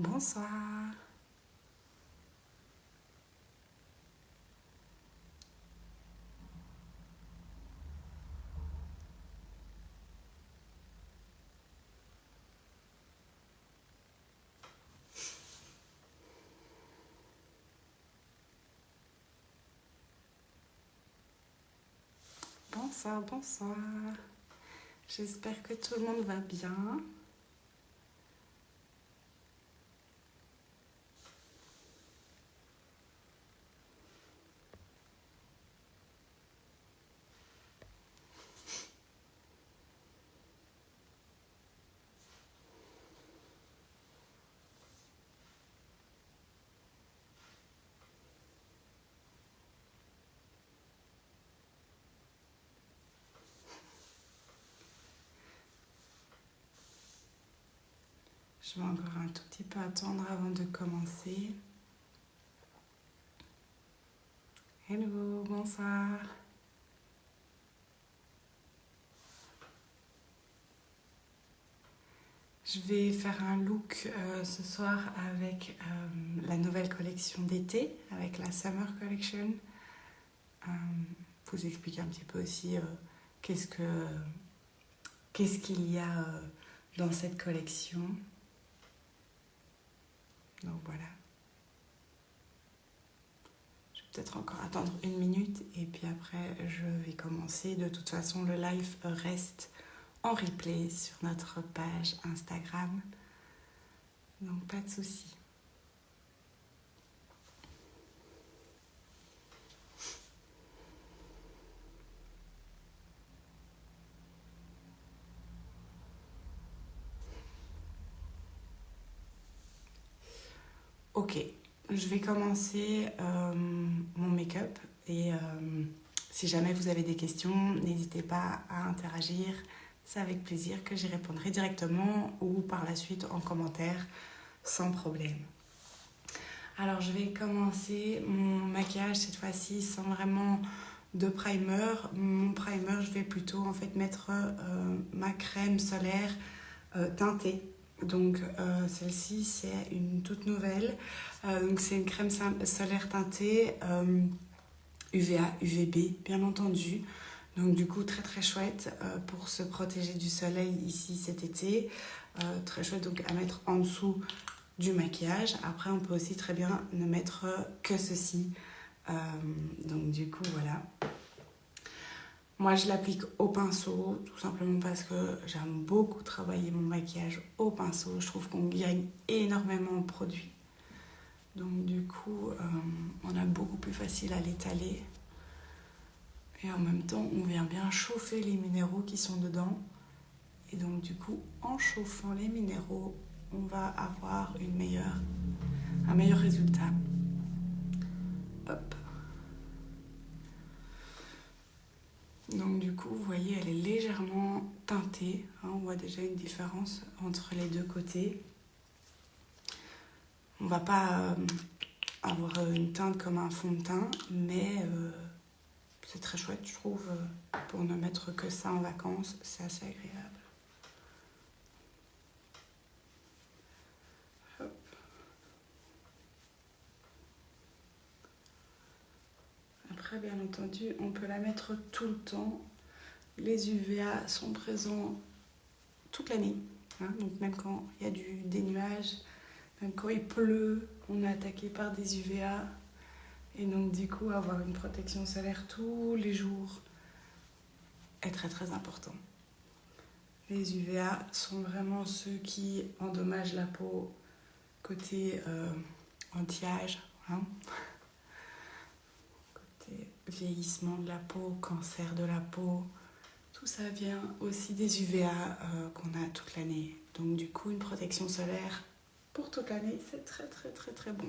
Bonsoir. Bonsoir, bonsoir. J'espère que tout le monde va bien. Je vais encore un tout petit peu attendre avant de commencer. Hello, bonsoir. Je vais faire un look ce soir avec la nouvelle collection d'été, avec la Summer Collection. Vous expliquer un petit peu aussi qu'est-ce qu'il y a dans cette collection. Donc voilà. Je vais peut-être encore attendre 1 minute et puis après je vais commencer. De toute façon, le live reste en replay sur notre page Instagram. Donc pas de souci. Ok, je vais commencer mon make-up et si jamais vous avez des questions, n'hésitez pas à interagir. C'est avec plaisir que j'y répondrai directement ou par la suite en commentaire, sans problème. Alors je vais commencer mon maquillage cette fois-ci sans vraiment de primer. Mon primer, je vais plutôt en fait mettre ma crème solaire teintée. Donc celle-ci c'est une toute nouvelle. Donc c'est une crème solaire teintée UVA, UVB bien entendu. Donc du coup très très chouette pour se protéger du soleil ici cet été. Très chouette donc à mettre en dessous du maquillage. Après on peut aussi très bien ne mettre que ceci. Donc du coup voilà. Moi, je l'applique au pinceau, tout simplement parce que j'aime beaucoup travailler mon maquillage au pinceau. Je trouve qu'on gagne énormément en produit. Donc du coup, on a beaucoup plus facile à l'étaler. Et en même temps, on vient bien chauffer les minéraux qui sont dedans. Et donc du coup, en chauffant les minéraux, on va avoir un meilleur résultat. Hop. Donc du coup, vous voyez, elle est légèrement teintée. On voit déjà une différence entre les deux côtés. On ne va pas avoir une teinte comme un fond de teint, mais c'est très chouette, je trouve, pour ne mettre que ça en vacances. C'est assez agréable. Hop. Après, bien entendu, on peut la mettre tout le temps. Les UVA sont présents toute l'année. Donc même quand il y a des nuages, même quand il pleut, on est attaqué par des UVA. Et donc du coup, avoir une protection solaire tous les jours est très très important. Les UVA sont vraiment ceux qui endommagent la peau côté anti-âge, côté vieillissement de la peau, cancer de la peau. Tout ça vient aussi des UVA qu'on a toute l'année. Donc du coup, une protection solaire pour toute l'année, c'est très très très très bon.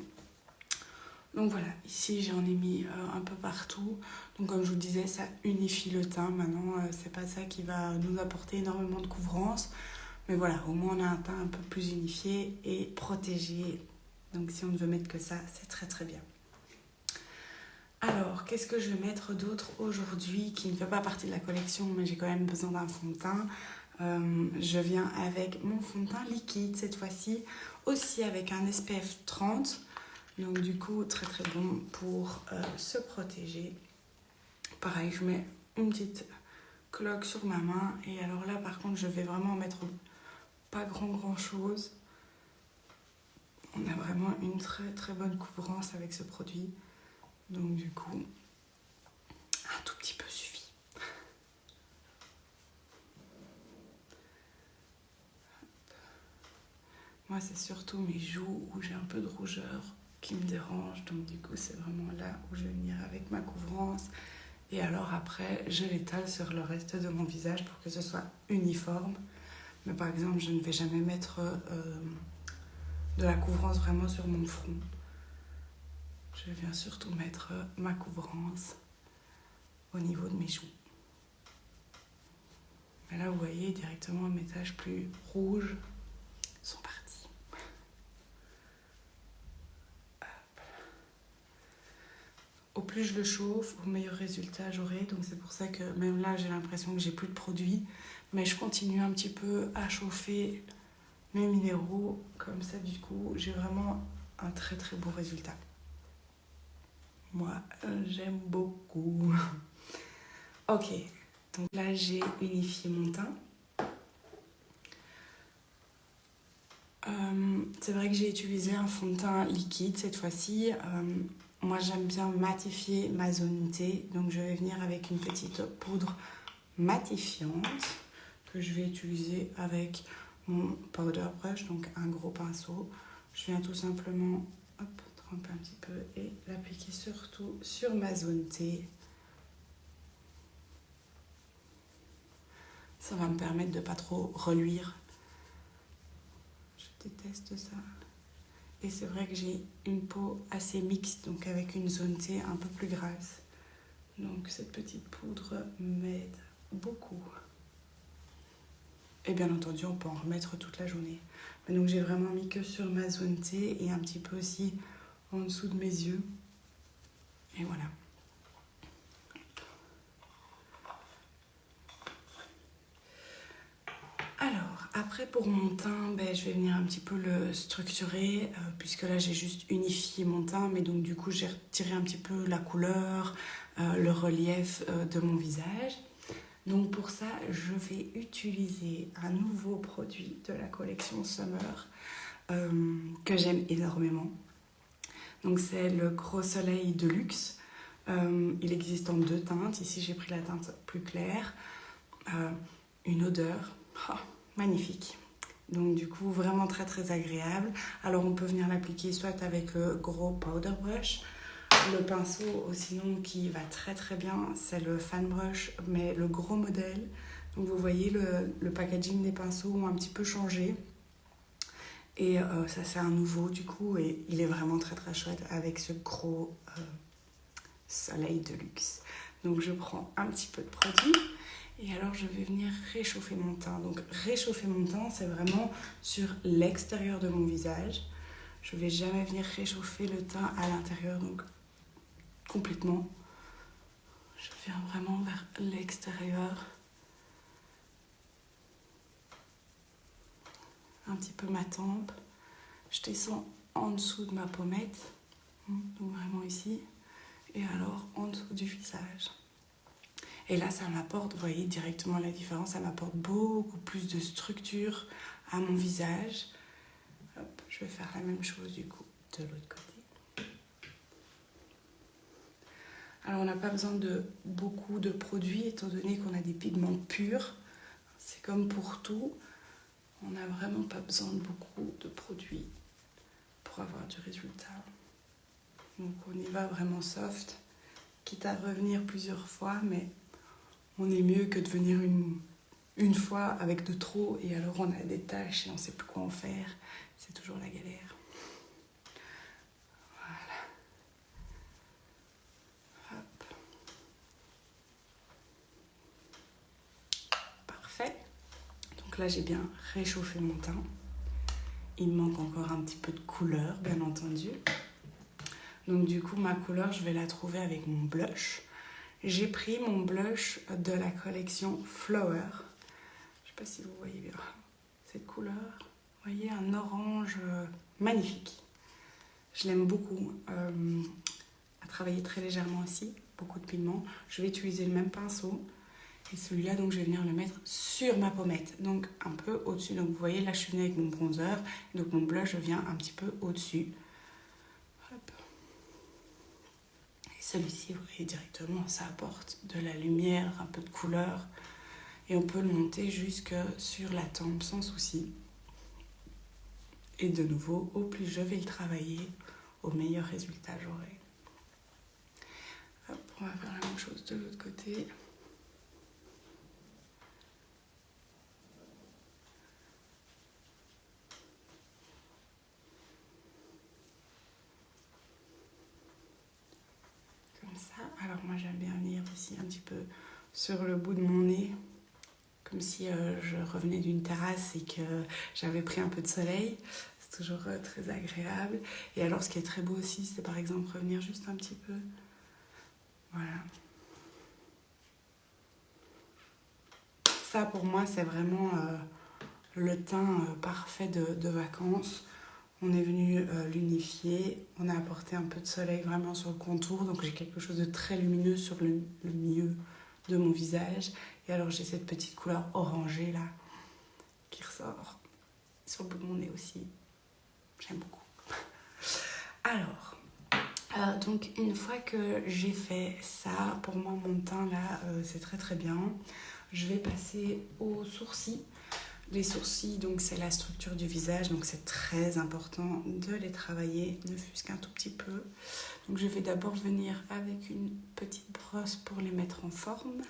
Donc voilà, ici j'en ai mis un peu partout. Donc comme je vous disais, ça unifie le teint. Maintenant, c'est pas ça qui va nous apporter énormément de couvrance. Mais voilà, au moins on a un teint un peu plus unifié et protégé. Donc si on ne veut mettre que ça, c'est très très bien. Alors, qu'est-ce que je vais mettre d'autre aujourd'hui qui ne fait pas partie de la collection, mais j'ai quand même besoin d'un fond de teint. Je viens avec mon fond de teint liquide cette fois-ci. aussi avec un SPF 30. Donc du coup, très très bon pour se protéger. Pareil, je mets une petite cloque sur ma main. Et alors là, par contre, je vais vraiment mettre pas grand chose. On a vraiment une très très bonne couvrance avec ce produit. Donc du coup, un tout petit peu suffit. Moi, c'est surtout mes joues où j'ai un peu de rougeur qui me dérange. Donc du coup, c'est vraiment là où je vais venir avec ma couvrance. Et alors après, je l'étale sur le reste de mon visage pour que ce soit uniforme. Mais par exemple, je ne vais jamais mettre de la couvrance vraiment sur mon front. Je viens surtout mettre ma couvrance au niveau de mes joues. Mais là, vous voyez directement mes taches plus rouges sont parties. Au plus je le chauffe, au meilleur résultat j'aurai. Donc c'est pour ça que même là, j'ai l'impression que j'ai plus de produit. Mais je continue un petit peu à chauffer mes minéraux. Comme ça, du coup, j'ai vraiment un très très beau résultat. Moi, j'aime beaucoup. Ok, donc là, j'ai unifié mon teint. C'est vrai que j'ai utilisé un fond de teint liquide cette fois-ci. Moi, j'aime bien matifier ma zone T. Donc, je vais venir avec une petite poudre matifiante que je vais utiliser avec mon powder brush, donc un gros pinceau. Je viens tout simplement tremper un petit peu et l'appliquer surtout sur ma zone T. Ça va me permettre de ne pas trop reluire. Je déteste ça. Et c'est vrai que j'ai une peau assez mixte, donc avec une zone T un peu plus grasse. Donc cette petite poudre m'aide beaucoup. Et bien entendu, on peut en remettre toute la journée. Mais donc j'ai vraiment mis que sur ma zone T et un petit peu aussi en dessous de mes yeux. Et voilà. Alors, après pour mon teint, je vais venir un petit peu le structurer, puisque là j'ai juste unifié mon teint, mais donc du coup j'ai retiré un petit peu la couleur, le relief de mon visage. Donc pour ça, je vais utiliser un nouveau produit de la collection Summer que j'aime énormément. Donc c'est le Gros Soleil de Luxe. Il existe en 2 teintes. Ici j'ai pris la teinte plus claire. Une odeur magnifique. Donc du coup vraiment très très agréable. Alors on peut venir l'appliquer soit avec le gros powder brush. Le pinceau sinon qui va très très bien, c'est le fan brush, mais le gros modèle. Donc vous voyez le packaging des pinceaux ont un petit peu changé. Et ça c'est un nouveau du coup et il est vraiment très très chouette avec ce gros soleil de luxe. Donc je prends un petit peu de produit et alors je vais venir réchauffer mon teint. Donc réchauffer mon teint, c'est vraiment sur l'extérieur de mon visage. Je ne vais jamais venir réchauffer le teint à l'intérieur, donc complètement. Je viens vraiment vers l'extérieur. Un petit peu ma tempe. Je descends en dessous de ma pommette, donc vraiment ici. Et alors en dessous du visage. Et là, ça m'apporte, vous voyez directement la différence, ça m'apporte beaucoup plus de structure à mon visage. Hop, je vais faire la même chose du coup de l'autre côté. Alors on n'a pas besoin de beaucoup de produits étant donné qu'on a des pigments purs. C'est comme pour tout, on n'a vraiment pas besoin de beaucoup de produits pour avoir du résultat. Donc on y va vraiment soft, quitte à revenir plusieurs fois, mais on est mieux que de venir une fois avec de trop et alors on a des taches et on ne sait plus quoi en faire. C'est toujours la galère. Voilà. Hop. Parfait. Donc là j'ai bien réchauffé mon teint. Il me manque encore un petit peu de couleur, bien entendu. Donc du coup ma couleur je vais la trouver avec mon blush. J'ai pris mon blush de la collection Flower. Je ne sais pas si vous voyez bien cette couleur. Vous voyez, un orange magnifique. Je l'aime beaucoup. À travailler très légèrement aussi, beaucoup de pigments. Je vais utiliser le même pinceau. Et celui-là, donc, je vais venir le mettre sur ma pommette, donc un peu au-dessus. Donc, vous voyez, là, je suis venue avec mon bronzer. Donc, mon blush, je viens un petit peu au-dessus. Hop. Et celui-ci, vous voyez directement, ça apporte de la lumière, un peu de couleur. Et on peut le monter jusque sur la tempe sans souci. Et de nouveau, au plus je vais le travailler, au meilleur résultat j'aurai. Hop, on va faire la même chose de l'autre côté. Comme ça. Alors moi j'aime bien venir ici un petit peu sur le bout de mon nez, comme si je revenais d'une terrasse et que j'avais pris un peu de soleil. C'est toujours très agréable. Et alors ce qui est très beau aussi, c'est par exemple revenir juste un petit peu. Voilà. Ça pour moi c'est vraiment le teint parfait de vacances. On est venu l'unifier, on a apporté un peu de soleil vraiment sur le contour, donc j'ai quelque chose de très lumineux sur le milieu de mon visage. Et alors j'ai cette petite couleur orangée là qui ressort sur le bout de mon nez aussi. J'aime beaucoup. Alors, donc une fois que j'ai fait ça, pour moi mon teint là c'est très très bien. Je vais passer aux sourcils. Les sourcils, donc c'est la structure du visage, donc c'est très important de les travailler, ne fût-ce qu'un tout petit peu. Donc je vais d'abord venir avec une petite brosse pour les mettre en forme.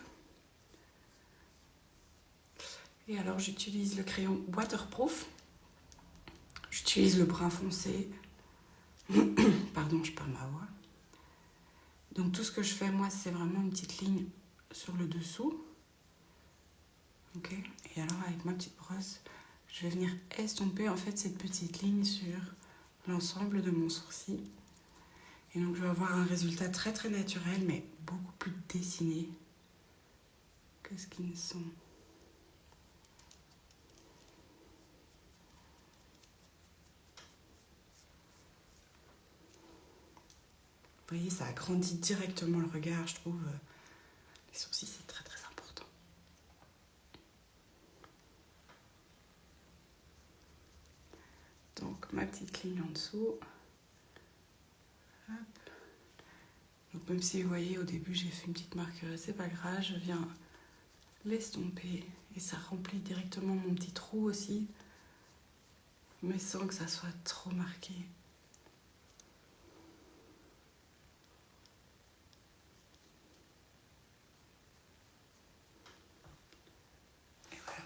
Et alors j'utilise le crayon waterproof. J'utilise le brun foncé. Pardon, je perds ma voix. Donc tout ce que je fais, moi, c'est vraiment une petite ligne sur le dessous. Ok. Et alors avec ma petite brosse, je vais venir estomper en fait cette petite ligne sur l'ensemble de mon sourcil. Et donc je vais avoir un résultat très très naturel, mais beaucoup plus dessiné que ce qu'ils ne sont. Vous voyez, ça agrandit directement le regard, je trouve. Les sourcils, c'est très très important. Donc ma petite ligne en dessous. Hop. Donc même si vous voyez au début j'ai fait une petite marque, c'est pas grave, je viens l'estomper et ça remplit directement mon petit trou aussi, mais sans que ça soit trop marqué. Et voilà.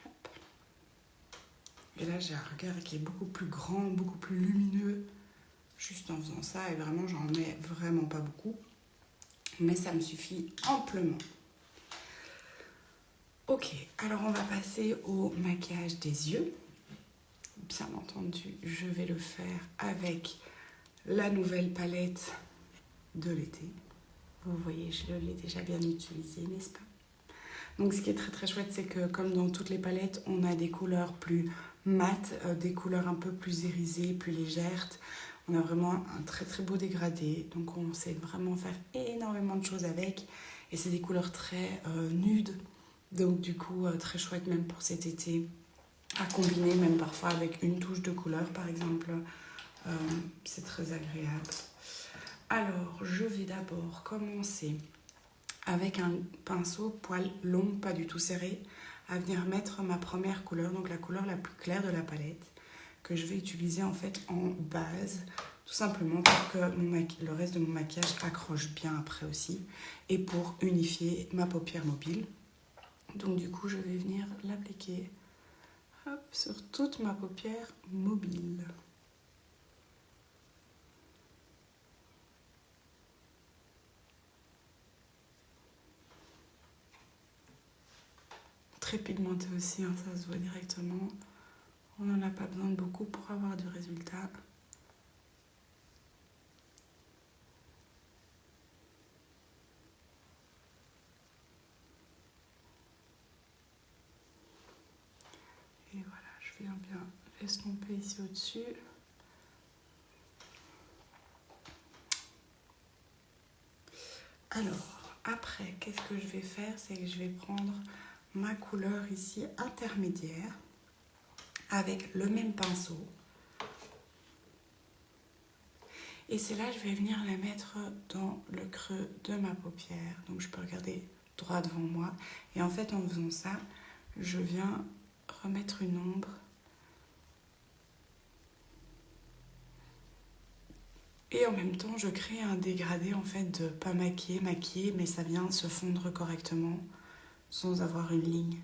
Hop. Et là j'ai un regard qui est beaucoup plus grand, beaucoup plus lumineux, juste en faisant ça, et vraiment j'en mets vraiment pas beaucoup, mais ça me suffit amplement. Ok, alors on va passer au maquillage des yeux. Bien entendu, je vais le faire avec la nouvelle palette de l'été. Vous voyez, je l'ai déjà bien utilisée, n'est-ce pas? Donc ce qui est très très chouette, c'est que comme dans toutes les palettes, on a des couleurs plus mates, des couleurs un peu plus irisées, plus légères. On a vraiment un très très beau dégradé, donc on sait vraiment faire énormément de choses avec. Et c'est des couleurs très nudes, donc du coup très chouette même pour cet été, à combiner même parfois avec une touche de couleur par exemple. C'est très agréable. Alors je vais d'abord commencer avec un pinceau poil long, pas du tout serré, à venir mettre ma première couleur, donc la couleur la plus claire de la palette, que je vais utiliser en fait en base, tout simplement pour que le reste de mon maquillage accroche bien après aussi, et pour unifier ma paupière mobile. Donc du coup, je vais venir l'appliquer sur toute ma paupière mobile. Très pigmenté aussi, hein, ça se voit directement. On n'en a pas besoin de beaucoup pour avoir du résultat. viens bien estomper ici au-dessus. Alors, après, qu'est-ce que je vais faire? C'est que je vais prendre ma couleur ici intermédiaire avec le même pinceau. Et c'est là que je vais venir la mettre dans le creux de ma paupière. Donc je peux regarder droit devant moi. Et en fait, en faisant ça, je viens remettre une ombre. Et en même temps, je crée un dégradé en fait de pas maquiller, mais ça vient se fondre correctement sans avoir une ligne.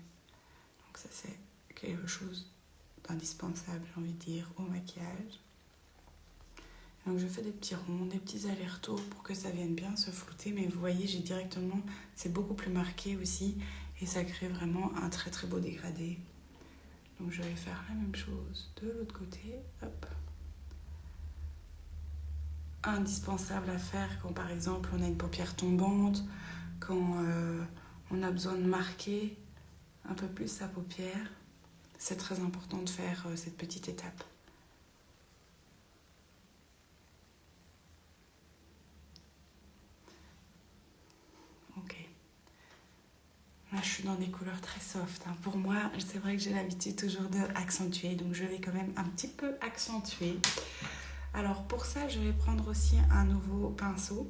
Donc ça, c'est quelque chose d'indispensable, j'ai envie de dire, au maquillage. Donc je fais des petits ronds, des petits allers-retours pour que ça vienne bien se flouter. Mais vous voyez, j'ai directement, c'est beaucoup plus marqué aussi. Et ça crée vraiment un très très beau dégradé. Donc je vais faire la même chose de l'autre côté. Hop. Indispensable à faire quand par exemple on a une paupière tombante, quand on a besoin de marquer un peu plus sa paupière. C'est très important de faire cette petite étape. Ok. Là, je suis dans des couleurs très soft. Pour moi, c'est vrai que j'ai l'habitude toujours d'accentuer, donc je vais quand même un petit peu accentuer. Alors pour ça, je vais prendre aussi un nouveau pinceau.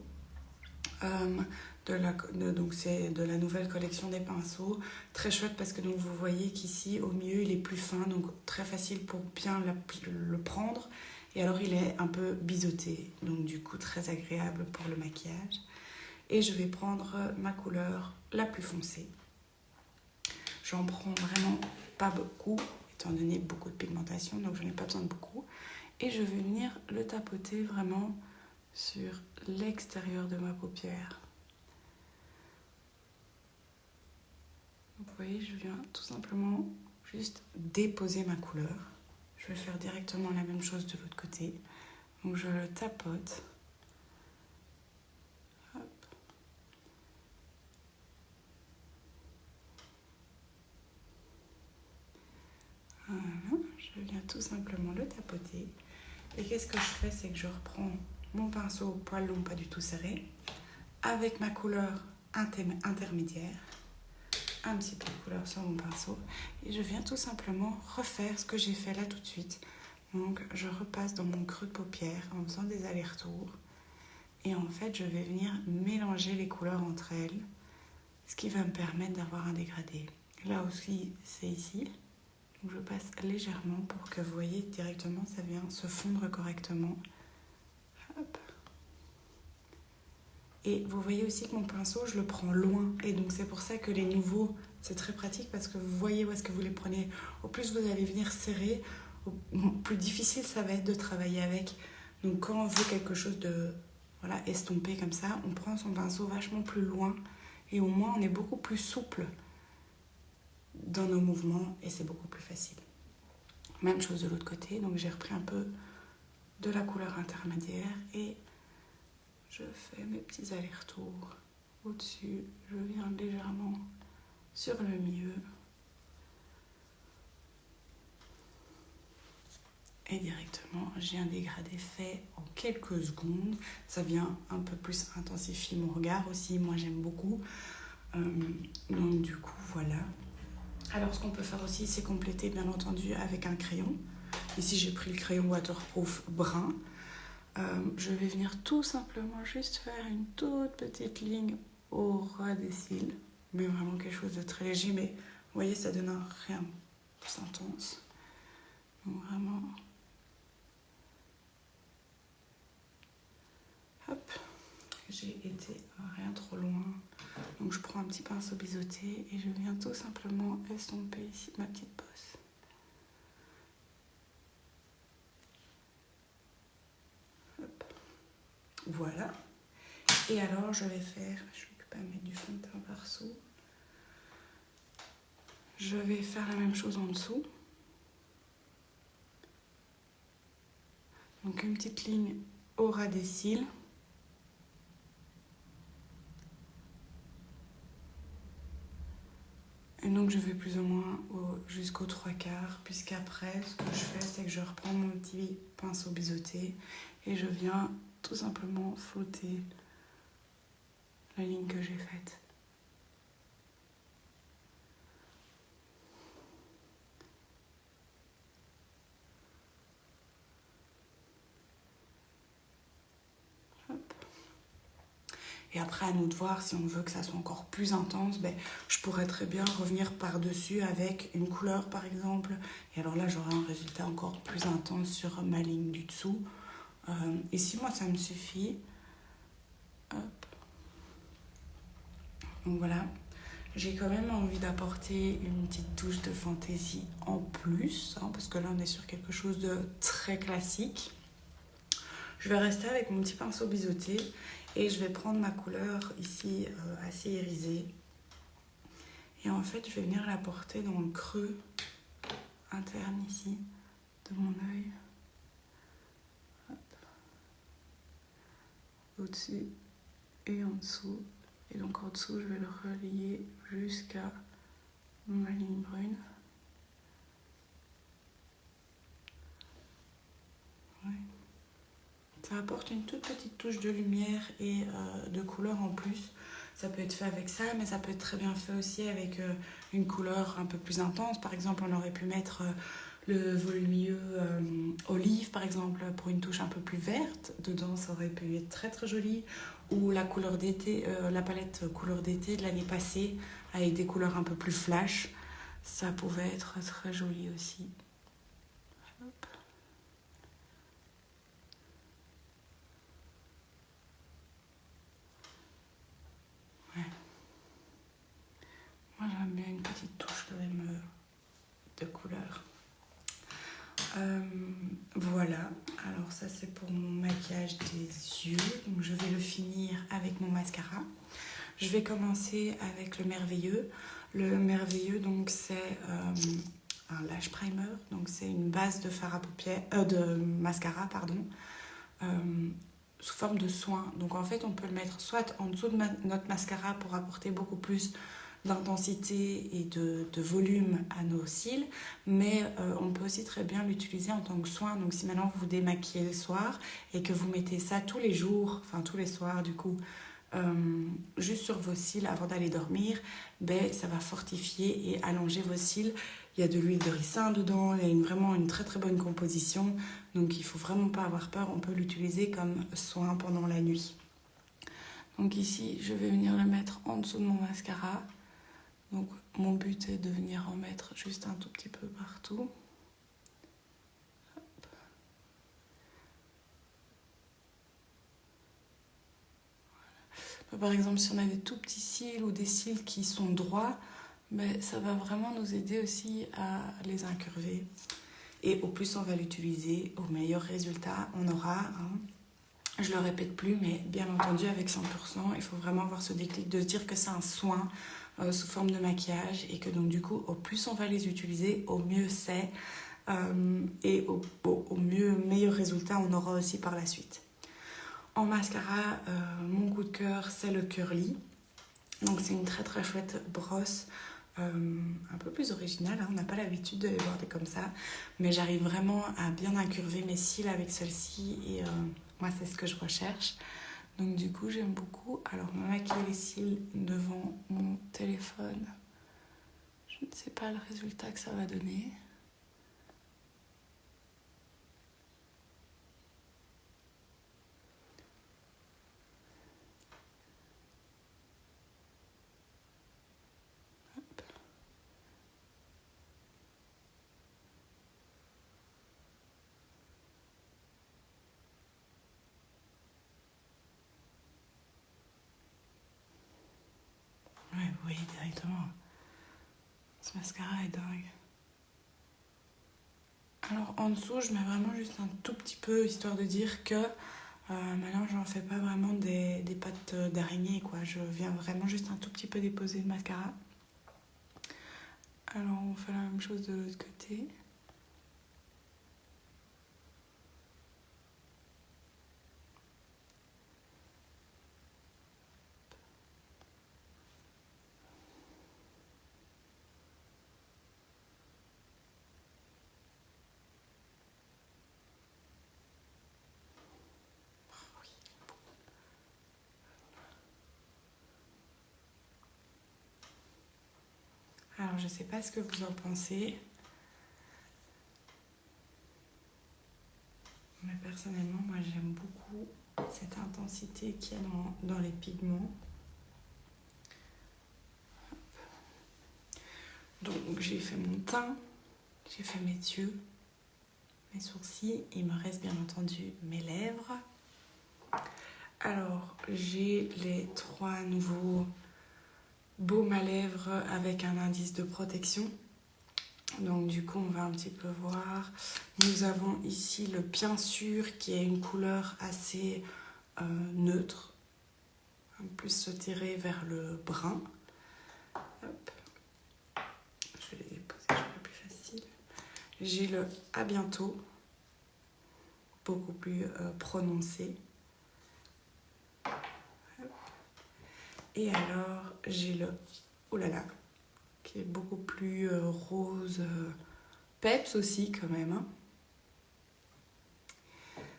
Donc c'est de la nouvelle collection des pinceaux. Très chouette parce que donc, vous voyez qu'ici, au milieu, il est plus fin, donc très facile pour bien le prendre. Et alors, il est un peu biseauté, donc du coup, très agréable pour le maquillage. Et je vais prendre ma couleur la plus foncée. J'en prends vraiment pas beaucoup, étant donné beaucoup de pigmentation, donc je n'ai pas besoin de beaucoup. Et je vais venir le tapoter vraiment sur l'extérieur de ma paupière. Vous voyez, je viens tout simplement juste déposer ma couleur. Je vais faire directement la même chose de l'autre côté. Donc je le tapote. Hop. Voilà, je viens tout simplement le tapoter. Et qu'est-ce que je fais? C'est que je reprends mon pinceau au poil long, pas du tout serré, avec ma couleur intermédiaire, un petit peu de couleur sur mon pinceau, et je viens tout simplement refaire ce que j'ai fait là tout de suite. Donc je repasse dans mon creux de paupière en faisant des allers-retours, et en fait je vais venir mélanger les couleurs entre elles, ce qui va me permettre d'avoir un dégradé. Là aussi c'est ici, donc je passe légèrement pour que vous voyez directement ça vient se fondre correctement. Hop. Et vous voyez aussi que mon pinceau, je le prends loin. Et donc c'est pour ça que les nouveaux, c'est très pratique parce que vous voyez où est-ce que vous les prenez. Au plus vous allez venir serrer, au plus difficile ça va être de travailler avec. Donc quand on veut quelque chose de estompé comme ça, on prend son pinceau vachement plus loin. Et au moins on est beaucoup plus souple dans nos mouvements et c'est beaucoup plus facile. Même chose de l'autre côté. Donc j'ai repris un peu de la couleur intermédiaire et je fais mes petits allers-retours au-dessus, je viens légèrement sur le milieu et directement j'ai un dégradé fait en quelques secondes. Ça vient un peu plus intensifier mon regard aussi, moi j'aime beaucoup. Donc du coup voilà. Alors ce qu'on peut faire aussi c'est compléter bien entendu avec un crayon. Ici j'ai pris le crayon waterproof brun. Je vais venir tout simplement juste faire une toute petite ligne au ras des cils, mais vraiment quelque chose de très léger, mais vous voyez ça donne un rien plus intense. Donc vraiment, hop, j'ai été rien trop loin, donc je prends un petit pinceau biseauté et je viens tout simplement estomper ici ma petite bosse. Voilà. Et alors, je vais faire, je ne vais pas mettre du fond de teint partout. Je vais faire la même chose en dessous. Donc, une petite ligne au ras des cils. donc je vais plus ou moins jusqu'aux 3/4, puisqu'après, ce que je fais, c'est que je reprends mon petit pinceau biseauté et je viens tout simplement flouter la ligne que j'ai faite. Et après, à nous de voir si on veut que ça soit encore plus intense, je pourrais très bien revenir par-dessus avec une couleur, par exemple. Et alors là, j'aurai un résultat encore plus intense sur ma ligne du dessous. Ici, moi, ça me suffit. Hop. Donc voilà. J'ai quand même envie d'apporter une petite touche de fantaisie en plus, parce que là, on est sur quelque chose de très classique. Je vais rester avec mon petit pinceau biseauté et je vais prendre ma couleur ici assez irisée. Et en fait, je vais venir la porter dans le creux interne ici de mon œil. Au-dessus et en dessous. Et donc en dessous, je vais le relier jusqu'à ma ligne brune. Ouais. Ça apporte une toute petite touche de lumière et de couleur en plus. Ça peut être fait avec ça, mais ça peut être très bien fait aussi avec une couleur un peu plus intense. Par exemple, on aurait pu mettre le volumineux olive, par exemple, pour une touche un peu plus verte. Dedans, ça aurait pu être très très joli. Ou la couleur d'été, la palette couleur d'été de l'année passée, avec des couleurs un peu plus flash. Ça pouvait être très joli aussi. Hop. Ouais. Moi, j'aime bien une petite touche quand même de couleur. Voilà, alors ça c'est pour mon maquillage des yeux. Donc je vais le finir avec mon mascara. Je vais commencer avec le Merveilleux. Le Merveilleux, donc c'est un lash primer. Donc c'est une base de fard à paupières, de mascara, pardon, sous forme de soin. Donc en fait, on peut le mettre soit en dessous de notre mascara pour apporter beaucoup plus d'intensité et de volume à nos cils, mais on peut aussi très bien l'utiliser en tant que soin. Donc si maintenant vous vous démaquillez le soir et que vous mettez ça tous les jours, enfin tous les soirs du coup, juste sur vos cils avant d'aller dormir, ça va fortifier et allonger vos cils. Il y a de l'huile de ricin dedans, il y a vraiment une très très bonne composition, donc il ne faut vraiment pas avoir peur, on peut l'utiliser comme soin pendant la nuit. Donc ici, je vais venir le mettre en dessous de mon mascara. Donc mon but est de venir en mettre juste un tout petit peu partout. Hop. Voilà. Par exemple, si on a des tout petits cils ou des cils qui sont droits, ça va vraiment nous aider aussi à les incurver. Et au plus on va l'utiliser, au meilleur résultat on aura. Je le répète plus, mais bien entendu avec 100%, il faut vraiment avoir ce déclic de se dire que c'est un soin sous forme de maquillage et que donc du coup au plus on va les utiliser, au mieux c'est et au meilleur résultat on aura aussi par la suite. En mascara, mon coup de cœur c'est le Curly. Donc c'est une très très chouette brosse, un peu plus originale, on n'a pas l'habitude de les voir comme ça, mais j'arrive vraiment à bien incurver mes cils avec celle-ci et moi c'est ce que je recherche. Donc du coup j'aime beaucoup. Alors me maquiller les cils devant mon téléphone, je ne sais pas le résultat que ça va donner. Ouais, vous voyez directement. Ce mascara est dingue. Alors en dessous, je mets vraiment juste un tout petit peu, histoire de dire que maintenant j'en fais pas vraiment des pattes d'araignée, quoi. Je viens vraiment juste un tout petit peu déposer le mascara. Alors on fait la même chose de l'autre côté. Alors, je ne sais pas ce que vous en pensez. Mais personnellement, moi, j'aime beaucoup cette intensité qu'il y a dans les pigments. Donc, j'ai fait mon teint, j'ai fait mes yeux, mes sourcils. Il me reste bien entendu mes lèvres. Alors, j'ai les 3 nouveaux baumes à lèvres avec un indice de protection. Donc du coup, on va un petit peu voir. Nous avons ici le Bien Sûr qui est une couleur assez neutre. En plus se tirer vers le brun. Hop. Je vais les poser, je vais plus facile. J'ai le À bientôt, beaucoup plus prononcé. Et alors, j'ai le Oh là là, qui est beaucoup plus rose, peps aussi quand même. Hein.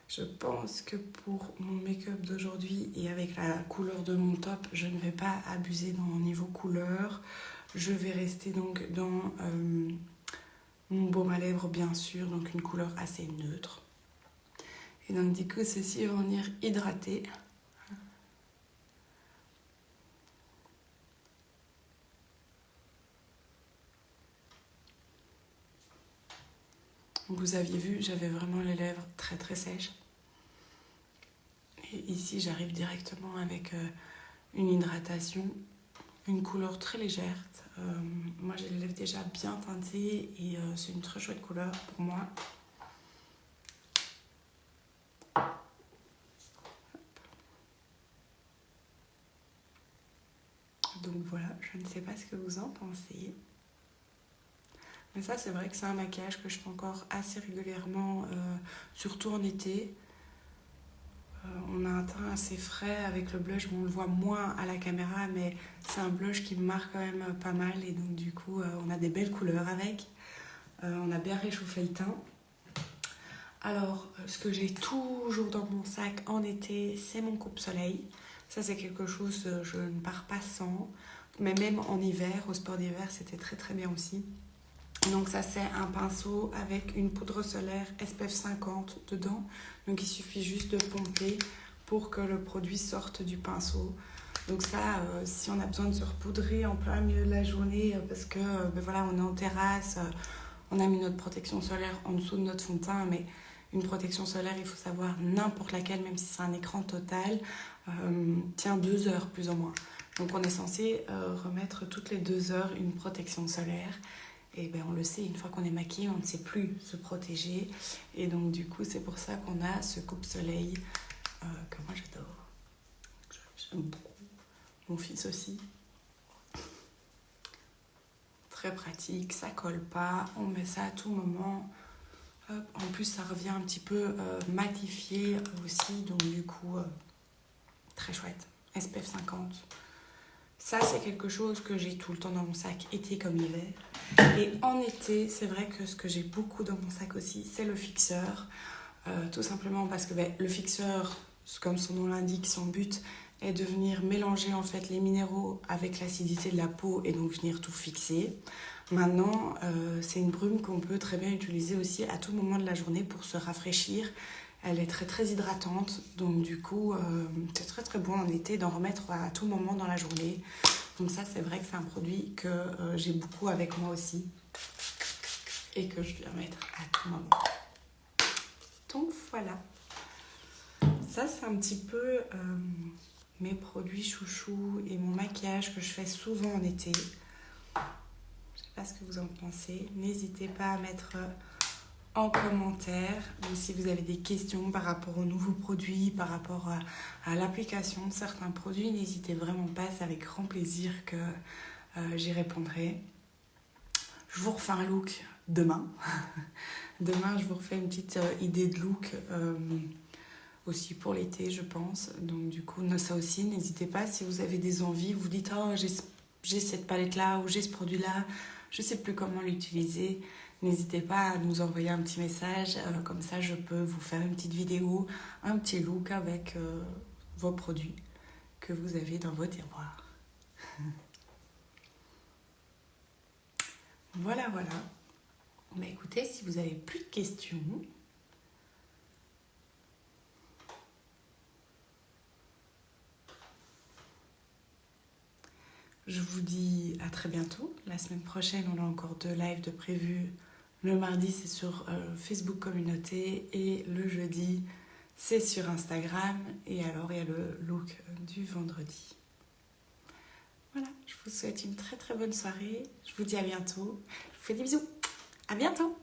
Je pense que pour mon make-up d'aujourd'hui et avec la couleur de mon top, je ne vais pas abuser dans mon niveau couleur. Je vais rester donc dans mon baume à lèvres bien sûr, donc une couleur assez neutre. Et donc du coup, ceci va venir hydrater. Vous aviez vu, j'avais vraiment les lèvres très très sèches. Et ici, j'arrive directement avec une hydratation, une couleur très légère. Moi, j'ai les lèvres déjà bien teintées et c'est une très chouette couleur pour moi. Donc voilà, je ne sais pas ce que vous en pensez. Mais ça, c'est vrai que c'est un maquillage que je fais encore assez régulièrement, surtout en été. On a un teint assez frais avec le blush, bon, on le voit moins à la caméra, mais c'est un blush qui me marque quand même pas mal. Et donc du coup, on a des belles couleurs avec. On a bien réchauffé le teint. Alors, ce que j'ai toujours dans mon sac en été, c'est mon coupe-soleil. Ça, c'est quelque chose, je ne pars pas sans. Mais même en hiver, au sport d'hiver, c'était très très bien aussi. Donc ça, c'est un pinceau avec une poudre solaire SPF 50 dedans. Donc il suffit juste de pomper pour que le produit sorte du pinceau. Donc ça, si on a besoin de se repoudrer en plein milieu de la journée, parce que voilà, on est en terrasse, on a mis notre protection solaire en dessous de notre fond de teint, mais une protection solaire, il faut savoir n'importe laquelle, même si c'est un écran total, tient 2 heures plus ou moins. Donc on est censé remettre toutes les 2 heures une protection solaire. Et ben on le sait, une fois qu'on est maquillé, on ne sait plus se protéger. Et donc du coup, c'est pour ça qu'on a ce coupe-soleil que moi j'adore. J'aime beaucoup. Mon fils aussi. Très pratique, ça colle pas, on met ça à tout moment. Hop. En plus, ça revient un petit peu matifié aussi, donc du coup, très chouette. SPF 50. Ça, c'est quelque chose que j'ai tout le temps dans mon sac, été comme hiver. Et en été, c'est vrai que ce que j'ai beaucoup dans mon sac aussi, c'est le fixeur. Tout simplement parce que le fixeur, comme son nom l'indique, son but est de venir mélanger en fait les minéraux avec l'acidité de la peau et donc venir tout fixer. Maintenant, c'est une brume qu'on peut très bien utiliser aussi à tout moment de la journée pour se rafraîchir. Elle est très très hydratante, donc du coup, c'est très très bon en été d'en remettre à tout moment dans la journée. Donc ça, c'est vrai que c'est un produit que j'ai beaucoup avec moi aussi et que je viens mettre à tout moment. Donc voilà. Ça, c'est un petit peu mes produits chouchous et mon maquillage que je fais souvent en été. Je sais pas ce que vous en pensez. N'hésitez pas à mettre en commentaire ou si vous avez des questions par rapport aux nouveaux produits, par rapport à l'application de certains produits. N'hésitez vraiment pas, c'est avec grand plaisir que j'y répondrai. Je vous refais un look demain. Demain, je vous refais une petite idée de look aussi pour l'été, je pense. Donc du coup, ça aussi, n'hésitez pas si vous avez des envies. Vous dites, oh, j'ai cette palette-là ou j'ai ce produit-là, je ne sais plus comment l'utiliser. N'hésitez pas à nous envoyer un petit message. Comme ça, je peux vous faire une petite vidéo, un petit look avec vos produits que vous avez dans vos tiroirs. Voilà. Bah, écoutez, si vous avez plus de questions, je vous dis à très bientôt. La semaine prochaine, on a encore 2 lives de prévus. Le mardi, c'est sur Facebook Communauté et le jeudi, c'est sur Instagram. Et alors, il y a le look du vendredi. Voilà, je vous souhaite une très très bonne soirée. Je vous dis à bientôt. Je vous fais des bisous. À bientôt.